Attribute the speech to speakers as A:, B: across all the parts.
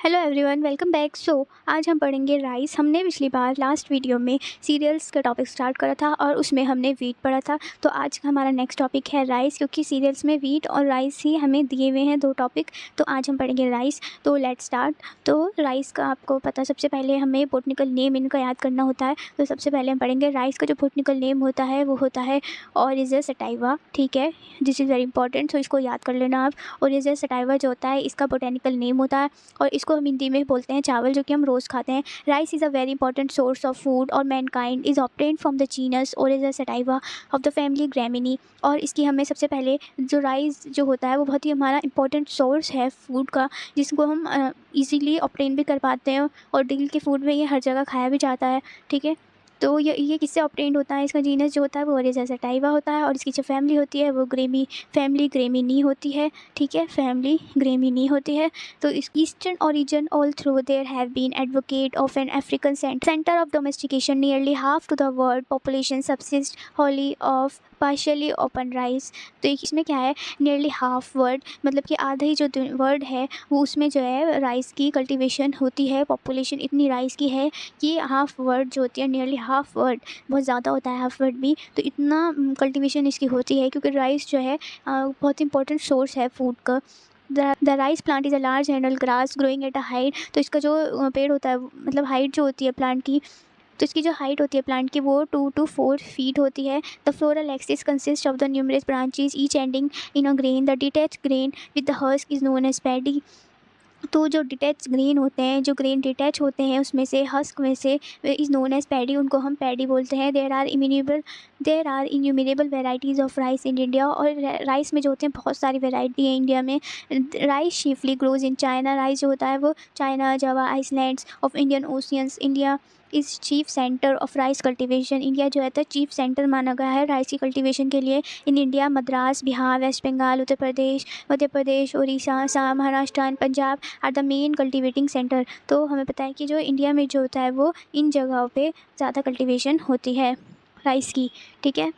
A: Hello everyone, welcome back. आज हम पढ़ेंगे राइस। हमने पिछली बार लास्ट वीडियो में सीरियल्स का टॉपिक स्टार्ट करा था और उसमें हमने वीट पढ़ा था। तो आज का हमारा नेक्स्ट टॉपिक है राइस, क्योंकि सीरियल्स में वीट और राइस ही हमें दिए हुए हैं दो टॉपिक। तो आज हम पढ़ेंगे राइस। तो लेट्स स्टार्ट। तो राइस का आपको पता, सबसे पहले हमें बोटनिकल नेम इनका याद करना होता है। तो सबसे पहले हम पढ़ेंगे राइस का जो बोटनिकल नेम होता है वो होता है ओरिज़ा सटाइवा। ठीक है, दिस इज़ वेरी इंपॉर्टेंट, सो इसको याद कर लेना आप। ओरिज़ा सटाइवा जो होता है इसका बोटेनिकल नेम होता है और इसको हम हिंदी में बोलते हैं चावल, जो कि हम रोज़ खाते हैं। Rice is a very important source of food और mankind is obtained from the genus Oryza sativa of the family Gramineae. और इसकी हमें सबसे पहले जो राइस जो होता है वो बहुत ही हमारा इंपॉर्टेंट सोर्स है फूड का, जिसको हम इजीली ऑब्टेन भी कर पाते हैं और डेली के फूड में ये हर जगह खाया भी जाता है। ठीक है, तो ये किससे ऑब्टेन्ड होता है? इसका जीनस जो होता है वो ओरिज़ा सटाइवा होता है और इसकी जो फैमिली होती है वो फैमिली ग्रेमिनी होती है। ठीक है, फैमिली ग्रेमिनी होती है। तो इस eastern origin all through there have been advocate of an African centre of domestication. Nearly half to the world population subsist wholly of partially open rice. तो इसमें क्या है, नियरली हाफ वर्ड मतलब कि आधा ही जो वर्ड है वो उसमें जो है राइस की कल्टीवेशन होती है। पॉपुलेशन इतनी राइस की है कि हाफ वर्ड जो होती है, नियरली हाफ वर्ड, बहुत ज़्यादा होता है हाफ वर्ड भी, तो इतना कल्टीवेशन इसकी होती है क्योंकि राइस जो है बहुत इंपॉर्टेंट सोर्स है फूड का। The rice plant is a large annual grass growing at a height. तो इसका जो पेड़ होता है मतलब हाइट जो होती है प्लांट की, तो इसकी जो हाइट होती है प्लांट की वो 2 to 4 फीट होती है। The floral axis consist of the numerous branches each ending in a grain. The detach grain with the husk is known as paddy. तो जो डिटैच ग्रेन होते हैं, जो ग्रेन डिटैच होते हैं उसमें से, हस्क में से, इज़ नोन एज पैडी, उनको हम पैडी बोलते हैं। There are innumerable varieties of rice in India. और राइस में जो होते हैं बहुत सारी वेराइटी है इंडिया में। Rice chiefly grows in China. Rice जो होता है वो China, Java islands of Indian oceans. India is chief centre of rice cultivation. India जो है तो चीफ सेंटर माना गया है राइस की कल्टीवेशन के लिए। In India Madras, Bihar, West Bengal, Uttar Pradesh, Madhya Pradesh, Orissa, Assam, Maharashtra and Punjab are the main cultivating centre. तो हमें पता है कि जो इंडिया में जो होता है वो इन जगहों पे ज़्यादा कल्टीवेशन होती है राइस की। ठीक है,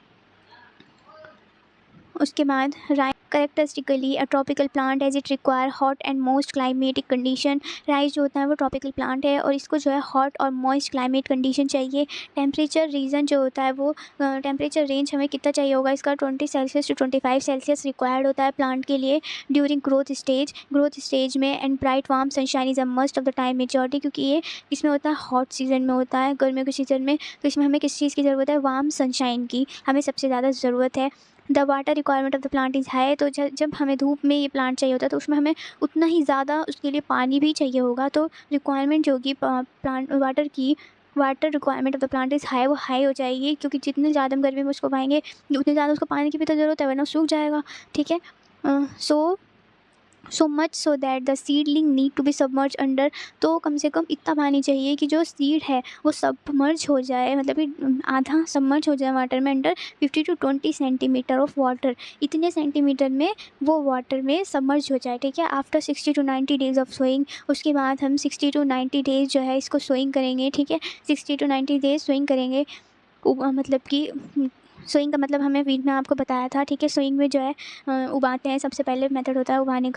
A: उसके बाद rice characteristically a tropical plant as it require hot and moist climatic condition. Rice जो होता है वो ट्रॉपिकल प्लांट है और इसको जो है हॉट और मॉइस्ट क्लाइमेट कंडीशन चाहिए। टेम्परेचर रीजन जो होता है वो टेम्परेचर रेंज हमें कितना चाहिए होगा इसका, 20 सेल्सियस टू 25 सेल्सियस रिक्वायर्ड होता है प्लांट के लिए ड्यूरिंग ग्रोथ स्टेज में। And bright warm sunshine is a must of the time majority, क्योंकि ये इसमें होता है हॉट सीजन में होता है, गर्मियों के सीजन में। तो इसमें हमें किस चीज़ की ज़रूरत है? वार्म सनशाइन की हमें सबसे ज़्यादा ज़रूरत है। The water requirement of the plant is high. तो जब हमें धूप में ये प्लांट चाहिए होता है तो उसमें हमें उतना ही ज़्यादा उसके लिए पानी भी चाहिए होगा। तो रिक्वायरमेंट जो होगी plant water requirement of the plant is high, वो हाई हो जाएगी, क्योंकि जितने ज़्यादा हम गर्मी में उसको पाएंगे उतने ज़्यादा उसको पानी की भी तो ज़रूरत है, वरना सूख जाएगा। ठीक है, so much so that the seedling need to be submerge under. तो कम से कम इतना पानी चाहिए कि जो सीड है वो सबमर्ज हो जाए, मतलब कि आधा सबमर्ज हो जाए वाटर में, under 50 to 20 centimetre of water. इतने सेंटीमीटर में वो वाटर में सबमर्ज हो जाए। ठीक है, after 60 to 90 days of sowing. उसके बाद हम 60 to 90 डेज जो है इसको सोइंग करेंगे। ठीक है, 60 to 90 डेज सोइंग करेंगे। मतलब कि सोइंग का मतलब हमें वीट में आपको बताया था। ठीक है, सोइंग में जो है उगाते हैं, सबसे पहले मेथड होता है उगाने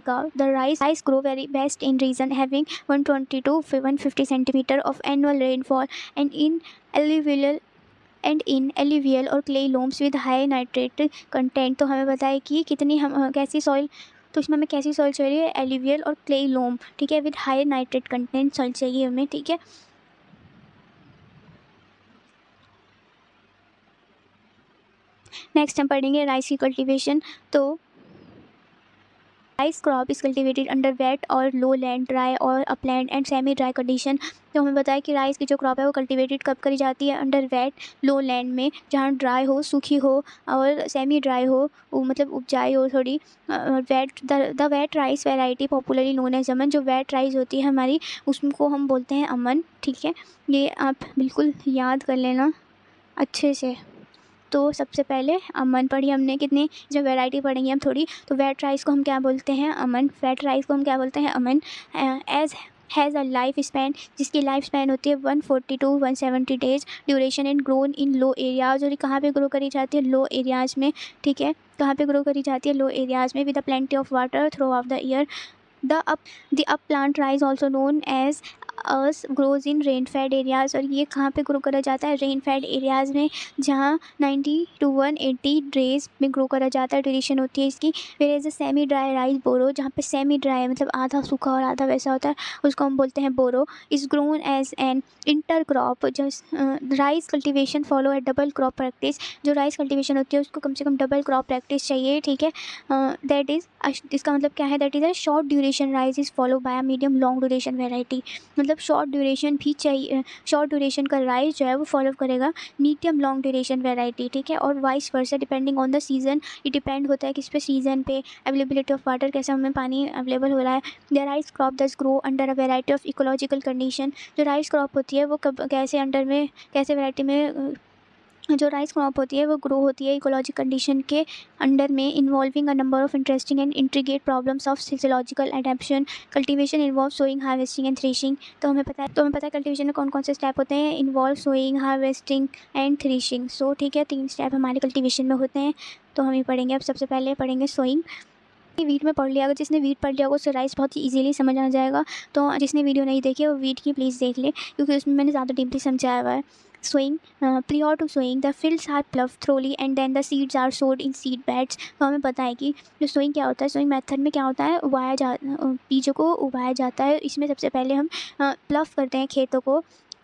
A: का। The rice grow very best in region having 120 to 150 centimetre of annual rainfall and in alluvial और clay loams with high nitrate content. तो हमें बताया कि कितनी हम कैसी सॉइल, तो इसमें हमें कैसी सॉइल चाहिए? एलिवियल और क्ले लोम। ठीक है, with high nitrate content soil चाहिए हमें। ठीक है, नेक्स्ट हम पढ़ेंगे राइस की कल्टीवेशन। तो rice crop is cultivated under weight और लो लैंड, ड्राई और upland and semi dry condition. तो हमें बताया कि राइस की जो क्रॉप है वो कल्टिवेटेड कब करी जाती है? अंडर वेट, लो लैंड में, जहाँ ड्राई हो, सूखी हो, और सेमी ड्राई हो, मतलब उपजाई हो थोड़ी। The wet rice variety popularly known as Aman. जो वेट राइस होती है हमारी उसको हम बोलते हैं अमन। ठीक है, ये आप बिल्कुल याद कर लेना अच्छे से। तो सबसे पहले अमन पढ़ी हमने, कितनी जो वैरायटी पढ़ेंगे हम थोड़ी। तो वेट राइस को हम क्या बोलते हैं? अमन। वेट राइस को हम क्या बोलते हैं? Aman. As has a life span, जिसकी लाइफ स्पैन होती है 140 to 170 days. Duration and grown in low areas. और ये कहाँ पे ग्रो करी जाती है? लो एरियाज़ में। ठीक है, कहाँ पे ग्रो करी जाती है? लो एरियाज़ में, with a plenty of water through of the year. The up plant rice also known as अर्स grows in rainfed areas. और ये कहाँ पे ग्रो करा जाता है? रेन फेड एरियाज़ में, जहाँ 90 to 180 डेज में ग्रो करा जाता है, ड्यूरेशन होती है इसकी। फिर as a semi dry rice Boro, जहाँ पे सेमी ड्राई मतलब आधा सूखा और आधा वैसा होता है, उसको हम बोलते हैं Boro. Is grown as an inter crop. Rice cultivation follow a double crop practice. जो राइस कल्टिवेशन होती है उसको कम से कम डबल क्रॉप प्रैक्टिस चाहिए, ठीक है। दैट इज़, इसका मतलब क्या है? That is a short duration rice is follow by a medium long duration variety. मतलब शॉर्ट ड्यूरेशन भी चाहिए, शॉर्ट ड्यूरेशन का राइस जो है वो फॉलो करेगा मीडियम लॉन्ग ड्यूरेशन वेराइटी, ठीक है। और vice versa depending on the season, ये डिपेंड होता है किस पे, सीज़न पे, अवेलेबिलिटी ऑफ वाटर, कैसा हमें पानी अवेलेबल हो रहा है। द राइस क्रॉप दस grow under a variety of ecological condition. जो राइस क्रॉप होती है वो कब कैसे अंडर में, कैसे वेराइटी में, जो राइस क्रॉप होती है वो ग्रो होती है इकोलॉजिकल कंडीशन के अंडर में, involving a number of interesting and intricate problems of physiological adaptation. Cultivation involve sowing, harvesting and threshing. तो हमें पता है कल्टीवेशन में कौन कौन से स्टेप होते हैं? Involve sowing, harvesting and threshing. So ठीक है, 3 स्टेप हमारे कल्टीवेशन में होते हैं। तो हम ये पढ़ेंगे। अब सबसे पहले पढ़ेंगे सोइंग। वीट में पढ़ लिया, अगर जिसने वीट पढ़ लिया होगा उससे राइस बहुत ही इजीली समझ आ जाएगा। तो जिसने वीडियो नहीं देखी वो वीट की प्लीज़ देख ले, क्योंकि उसमें मैंने ज़्यादा डीपली समझाया हुआ है। Sowing, prior to sowing the fields are plough thoroughly and then the seeds are sowed in seed beds. तो हमें पता है कि जो सोइंग क्या होता है, सोइंग मेथड में क्या होता है, बीजों को उगाया जाता है। इसमें सबसे पहले हम प्लव करते हैं,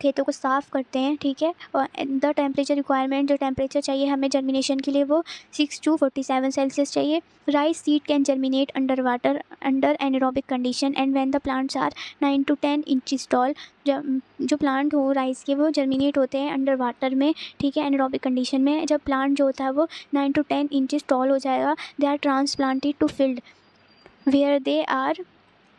A: खेतों को साफ़ करते हैं, ठीक है। और द टेम्परेचर रिक्वायरमेंट, जो टेम्परेचर चाहिए हमें जर्मिनेशन के लिए वो 6 to 47 सेल्सियस चाहिए। Rice seed can germinate under water under anaerobic condition and when the plants are 9 to 10 inches tall. जो प्लांट हो राइस के वो जर्मिनेट होते हैं अंडर वाटर में, ठीक है, एनारोबिक कंडीशन में। जब प्लांट जो होता है वो 9 to 10 इंचेस टॉल हो जाएगा, they are transplanted to field where they are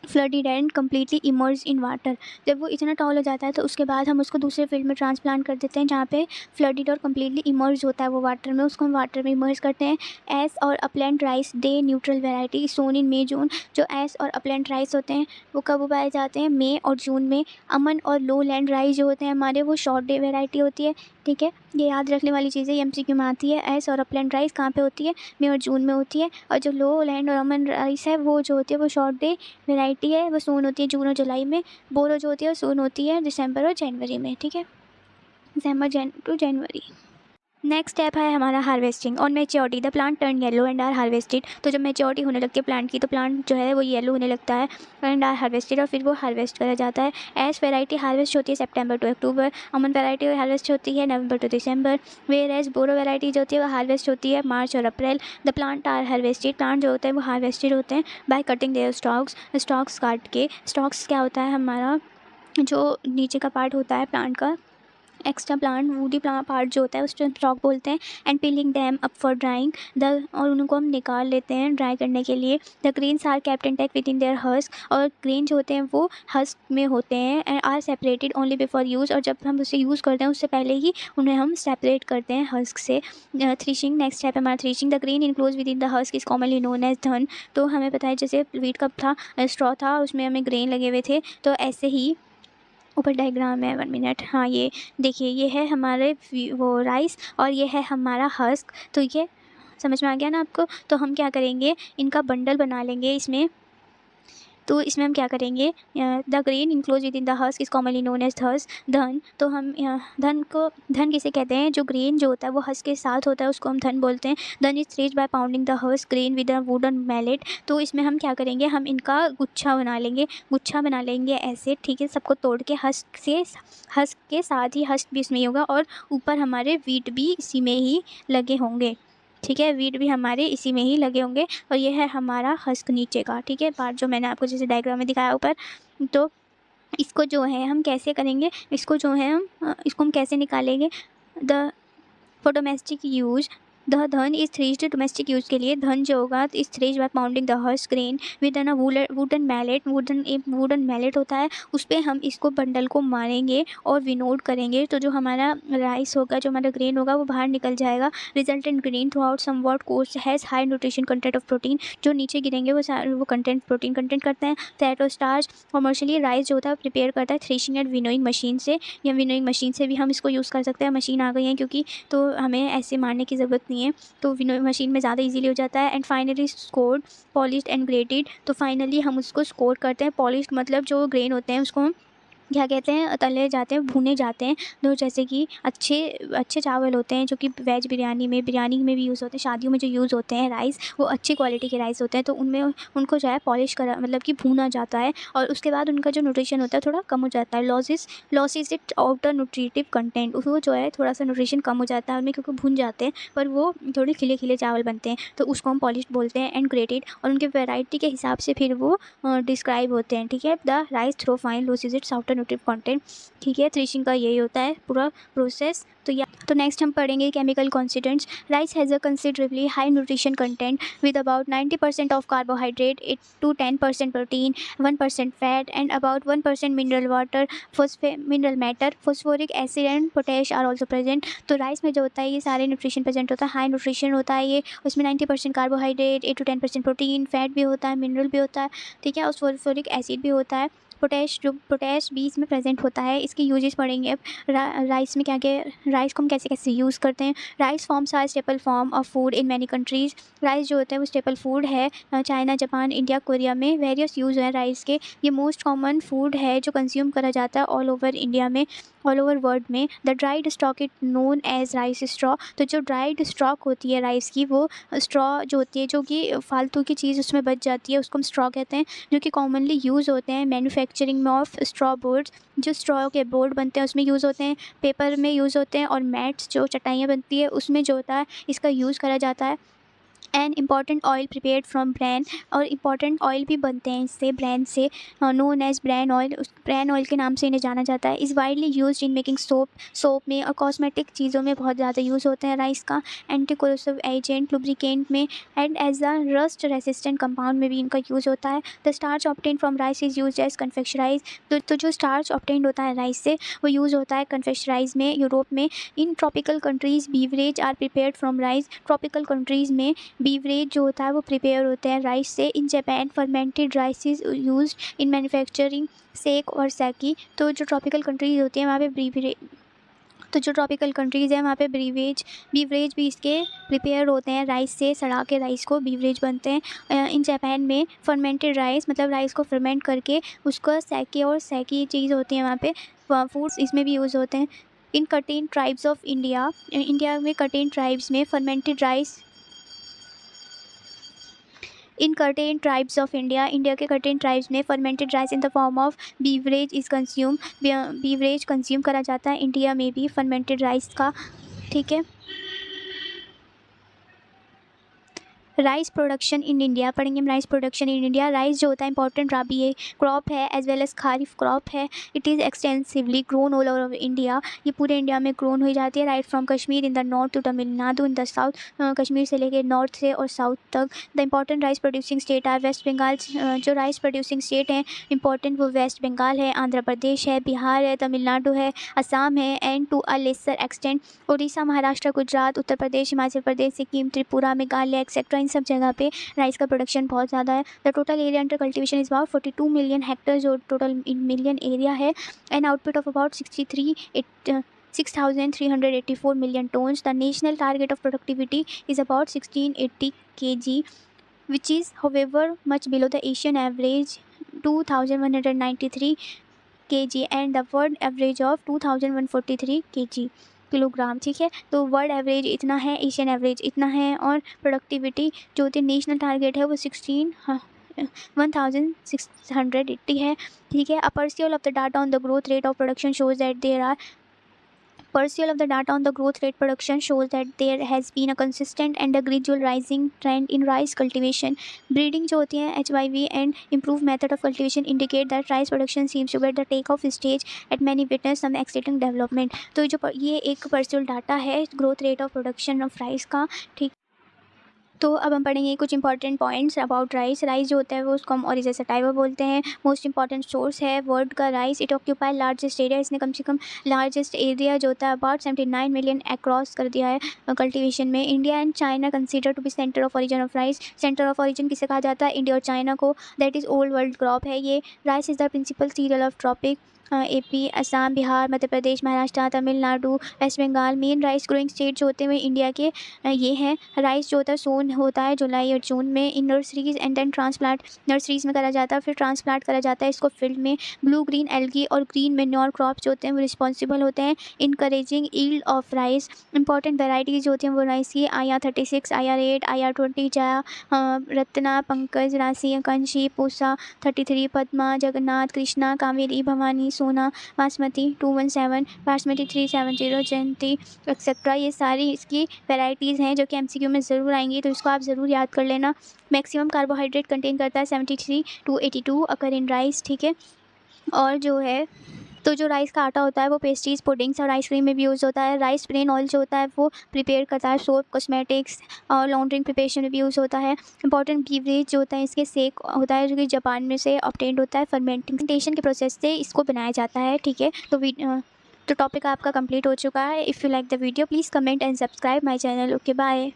A: flooded and completely emerge in water. जब वो इतना टॉल हो जाता है तो उसके बाद हम उसको दूसरे फील्ड में ट्रांसप्लांट कर देते हैं, जहाँ पे फ्लडिड और कम्प्लीटली इमर्ज होता है वो वाटर में, उसको हम वाटर में इमर्ज करते हैं। एस और upland rice day neutral variety sown in May June. जो एस और अपलैंड राइस होते हैं वो कब उगाए जाते हैं? मई और जून में। अमन और लो लैंड राइस जो होते हैं हमारे, वो शॉर्ट डे वेराइटी होती है, ठीक है। ये याद रखने वाली चीज़ें एमसीक्यू में आती है। एस और अपलैंड राइस कहाँ पे होती है? मई और जून में होती है। और जो लो लैंड और अमन राइस है वो जो होती है वो शॉर्ट डे वेराइटी है, वो सोन होती है जून और जुलाई में। बोरो जो होती है वो सोन होती है दिसंबर और जनवरी में, ठीक है, December to January. Next step है हमारा harvesting. On maturity the plant turn yellow and are harvested. तो जब मैच्योरिटी होने लगती है प्लांट की तो प्लांट जो है वो येलो होने लगता है एंड आर हार्वेस्टेड, और फिर वो हार्वेस्ट करा जाता है। एस वेराइटी हार्वेस्ट होती है September to October. Aman variety harvest होती है November to December. Where as Boro variety जो होती है वो हार्वेस्ट होती है मार्च और April. The plant are harvested, plant जो होते हैं वो हार्वेस्टेड होते हैं बाय कटिंग देयर स्टॉक्स काट के। स्टॉक्स क्या होता है? हमारा जो नीचे का पार्ट होता है प्लांट का, एक्स्ट्रा प्लांट वूडी पार्ट जो होता है उसको स्टॉक बोलते हैं। And piling dam up for drawing the, और उनको हम निकाल लेते हैं ड्राई करने के लिए। The grains are kept intact with in their husk, और ग्रेन जो होते हैं वो हस्क में होते हैं and are separated only before use, और जब हम उसे यूज़ करते हैं उससे पहले ही उन्हें हम सेपरेट करते हैं हस्क से। थ्रेशिंग, नेक्स्ट स्टेप है हमारा threshing. The grain enclose with in the husk is commonly known as dhan. तो हमें पता है जैसे वीट कप था, स्ट्रॉ था, उसमें हमें ग्रेन लगे हुए थे, तो ऐसे ही ऊपर डायग्राम है, 1 मिनट, हाँ ये देखिए, ये है हमारे वो राइस और ये है हमारा हस्क। तो ये समझ में आ गया ना आपको? तो हम क्या करेंगे, इनका बंडल बना लेंगे इसमें। तो इसमें हम क्या करेंगे, the grain enclose with in the husk is commonly known as dhan. तो हम धन किसे कहते हैं? जो ग्रेन जो होता है वो हस्क के साथ होता है उसको हम धन बोलते हैं। Dhan is threshed by pounding the husk grain with a wooden mallet. तो इसमें हम क्या करेंगे, हम इनका गुच्छा बना लेंगे ऐसे, ठीक है, सबको तोड़ के हस्क के साथ ही हस्क भी इसमें ही होगा, और ऊपर हमारे वीट भी इसी में ही लगे होंगे, ठीक है, वीट भी हमारे इसी में ही लगे होंगे। और ये है हमारा हस्क नीचे का, ठीक है, पार्ट जो मैंने आपको जैसे डायग्राम में दिखाया ऊपर। तो इसको जो है हम कैसे करेंगे, इसको हम कैसे निकालेंगे? The for domestic use the dhan is threshed, domestic use के लिए धन जो होगा is threshed by pounding the husk grain with a wooden mallet. Wooden mallet होता है, उस पर हम इसको बंडल को मारेंगे और विनोड करेंगे। तो जो हमारा राइस होगा, जो हमारा ग्रेन होगा वो बाहर निकल जाएगा। Resultant grain through out somewhat course has high nutrition content of protein. जो नीचे गिरेंगे वो प्रोटीन कंटेंट करते हैं। फैट और स्टार्च। कमर्शियली राइस जो होता है प्रिपेयर करता है थ्रेशिंग एंड विनोइंग मशीन से, या विनोइंग मशीन से भी हम इसको यूज़ कर सकते हैं। मशीन आ गई है क्योंकि, तो हमें ऐसे मारने की ज़रूरत होती हैं, तो मशीन में ज़्यादा इजीली हो जाता है। And finally scoured, polished and grated, तो फाइनली हम उसको स्कोर करते हैं। पॉलिश्ड मतलब जो ग्रेन होते हैं उसको हम क्या कहते हैं, तले जाते हैं, भुने जाते हैं। तो जैसे कि अच्छे अच्छे चावल होते हैं जो कि वेज बिरयानी में भी यूज़ होते हैं, शादियों में जो यूज़ होते हैं राइस, वो अच्छी क्वालिटी के राइस होते हैं, तो उनमें उनको जो है पॉलिश करा, मतलब कि भूना जाता है, और उसके बाद उनका जो न्यूट्रिशन होता है थोड़ा कम हो जाता है। Losses it outer nutritive content, वो जो है थोड़ा सा न्यूट्रिशन कम हो जाता है उनमें, क्योंकि भून जाते हैं, पर वो थोड़े खिले खिले चावल बनते हैं, तो उसको हम पॉलिश बोलते हैं। एंड ग्रेटेड, और उनके वैरायटी के हिसाब से फिर वो डिस्क्राइब होते हैं। ठीक है, the rice through fine loses its outer nutritive content. ठीक है, थ्रेशिंग का यही होता है पूरा प्रोसेस। तो नेक्स्ट हम पढ़ेंगे chemical constituents. Rice has a considerably high nutrition content with about 90% of carbohydrate, 8 to 10% protein, 1% fat and about 1% mineral water, mineral matter, phosphoric acid and potash are also present. तो rice में जो होता है ये सारे nutrition present होता है, high nutrition होता है ये, उसमें 90% कार्बोहाइड्रेट, 8 to 10% प्रोटीन, फैट भी होता है, मिनरल भी होता है। ठीक है, और फॉस्फोरिक एसिड भी होता है, पोटैश भी इसमें प्रेजेंट होता है। इसके यूजेस पढ़ेंगे अब। राइस में क्या क्या, राइस को हम कैसे कैसे यूज़ करते हैं। Rice forms are staple form of food in many countries. Rice जो होता है वो स्टेपल फूड है चाइना, जापान, इंडिया, कोरिया में वेरियस यूज़ हैं राइस के। ये मोस्ट कॉमन फूड है जो कंज्यूम करा जाता है ऑल ओवर इंडिया में, ऑल ओवर वर्ल्ड में। The dried stock it known as rice straw. तो जो ड्राइड स्टॉक होती है राइस की, वो स्ट्रॉ जो होती है, जो कि फालतू की चीज़ उसमें बच जाती है, उसको हम स्ट्रॉ कहते हैं, जो कि कॉमनली यूज़ होते हैं मैन्युफैक्चरिंग में ऑफ स्ट्रॉ बोर्ड्स। जो स्ट्रॉ के बोर्ड बनते हैं उसमें यूज़ होते हैं, पेपर में यूज़ होते हैं, और मैट्स जो चटाइयाँ बनती है उसमें जो होता है इसका यूज़ करा जाता है। And important oil prepared from bran, और इम्पॉर्टेंट ऑयल भी बनते हैं इससे, ब्रैन से, नोन एज ब्रैन ऑयल। उस ब्रैन ऑयल के नाम से इन्हें जाना जाता है। Is widely used in making soap में और कॉस्मेटिक चीज़ों में बहुत ज़्यादा यूज़ होते हैं राइस का। एंटी कोरोसिव एजेंट, लुब्रिकेंट में, and as a rust resistant compound में भी इनका यूज़ होता है। The starch obtain from rice is use as confectioneries. तो जो स्टार्च ऑब्टेन होता है राइस से, वो यूज़ होता है कन्फेक्शराइज में, यूरोप में। In tropical countries beverage are prepared from rice. Tropical countries में बीवरेज जो होता है वो प्रिपेयर होते हैं राइस से। In Japan fermented rice is use in manufacturing sake और सैकी। तो जो ट्रॉपिकल कंट्रीज़ होती हैं वहाँ पे बीवरेज भी इसके प्रिपेयर होते हैं राइस से, सड़ा के राइस को बीवरेज बनते हैं। इन जापान में फर्मेंटेड राइस मतलब राइस को फर्मेंट करके उसको सैकी और सैकी चीज़ होती है वहाँ पे, फूड्स इसमें भी यूज़ होते हैं। इन कर्टेन ट्राइब्स ऑफ इंडिया में कर्टेन ट्राइब्स में fermented rice, in curtain tribes of India के कर्टेन ट्राइब्स में fermented rice in the form of beverage is consume, beverage consume करा जाता है इंडिया में भी फर्मेंटेड राइस का। ठीक है, राइस प्रोडक्शन इन इंडिया पढ़ेंगे हम। Rice production in India, rice जो होता है इंपॉर्टेंट राबी क्रॉप है as well as kharif crop है। It is extensively grown all over India, ये पूरे इंडिया में ग्रोन हो जाती है। Right from Kashmir in the north to Tamil Nadu in the south, Kashmir से लेके नॉर्थ से और साउथ तक। The important rice producing state are West Bengal, जो राइस प्रोड्यूसिंग स्टेट हैं इंपॉर्टेंट वो वेस्ट बंगाल है, आंध्र प्रदेश है, बिहार है, तमिलनाडु है, असम है, and to a lesser extent Orissa, Maharashtra, Gujarat, Uttar Pradesh, Himachal Pradesh, Sikkim, Tripura, Meghalaya etcetera. इन सब जगह पे राइस का प्रोडक्शन बहुत ज़्यादा है। The total area under cultivation is about 42 million hectare, जो टोटल मिलियन एरिया है। And output of about 6,384 million tons. The national target of productivity is about 1680 kg, which is however much below the Asian average 2193 kg and the world average of 2143 kg kilogram. ठीक है, तो world average इतना है, Asian average इतना है, और productivity जो होती है नेशनल टारगेट है वो 1680 है। ठीक है, a partial of the data on the growth rate of production shows that there are Partial of the data on the growth rate production shows that there has been a consistent and a gradual rising trend in rice cultivation. Breeding जो होती है HYV and improved method of cultivation indicate that rice production seems to be at the take-off stage at many witness some exciting development. तो जो ये एक partial data है growth rate of production of rice का, ठीक। तो अब हम पढ़ेंगे कुछ important points about rice. Rice जो होता है वो उसको हम ओरिजिन सटाइवा बोलते हैं। मोस्ट इंपॉर्टेंट सोर्स है वर्ल्ड का rice. It occupy largest area, इसने कम से कम लार्जेस्ट एरिया जो होता है अबाउट 79 मिलियन अक्रॉस कर दिया है कल्टीवेशन में। India and China consider to be centre of origin of rice. Centre of origin किसे कहा जाता है? इंडिया और चाइना को। That is old world crop है ये। Rice is the principal cereal of tropic AP, Assam, Bihar, Madhya Pradesh, Maharashtra, Tamil Nadu, West Bengal. Main rice growing state जो होते हैं इंडिया के ये हैं। राइस जो होता है सोन होता है जुलाई और जून में in nurseries and then transplant nurseries में करा जाता है, फिर ट्रांसप्लांट करा जाता है इसको फील्ड में। ब्लू ग्रीन एल्गी और ग्रीन मेन्योर क्रॉप्स जो होते हैं वो रिस्पॉन्सिबल होते हैं encouraging yield of rice. Important varieties जो होती हैं वो राइस की IR36, IR8, IR20, Jaya, Ratna, Pankaj, राशि, कंशी, पूसा, 33, पद्मा, जगन्नाथ, कृष्णा, कावेरी, भवानी, सोना, बासमती 217, बासमती 370, जयंती एक्सेट्रा। ये सारी इसकी वैरायटीज़ हैं जो कि MCQ में ज़रूर आएंगी, तो इसको आप ज़रूर याद कर लेना। मैक्सिमम कार्बोहाइड्रेट कंटेन करता है 73 to 82 अकर इन राइस, ठीक है। और जो है तो जो राइस का आटा होता है वो पेस्ट्रीज, पुडिंग्स और आइसक्रीम में भी यूज़ होता है। राइस ब्रेन ऑयल जो होता है वो प्रिपेयर करता है सोप, कॉस्मेटिक्स और लॉन्ड्रिंग प्रिपरेशन में भी यूज़ होता है। इंपॉर्टेंट बीवरेज जो होता है इसके सेक होता है जो कि जापान में से ऑब्टेन्ड होता है फर्मेंटेशन के प्रोसेस से इसको बनाया जाता है, ठीक है। तो टॉपिक आपका कंप्लीट हो चुका है। If you like the video please comment and subscribe my channel. Okay, bye.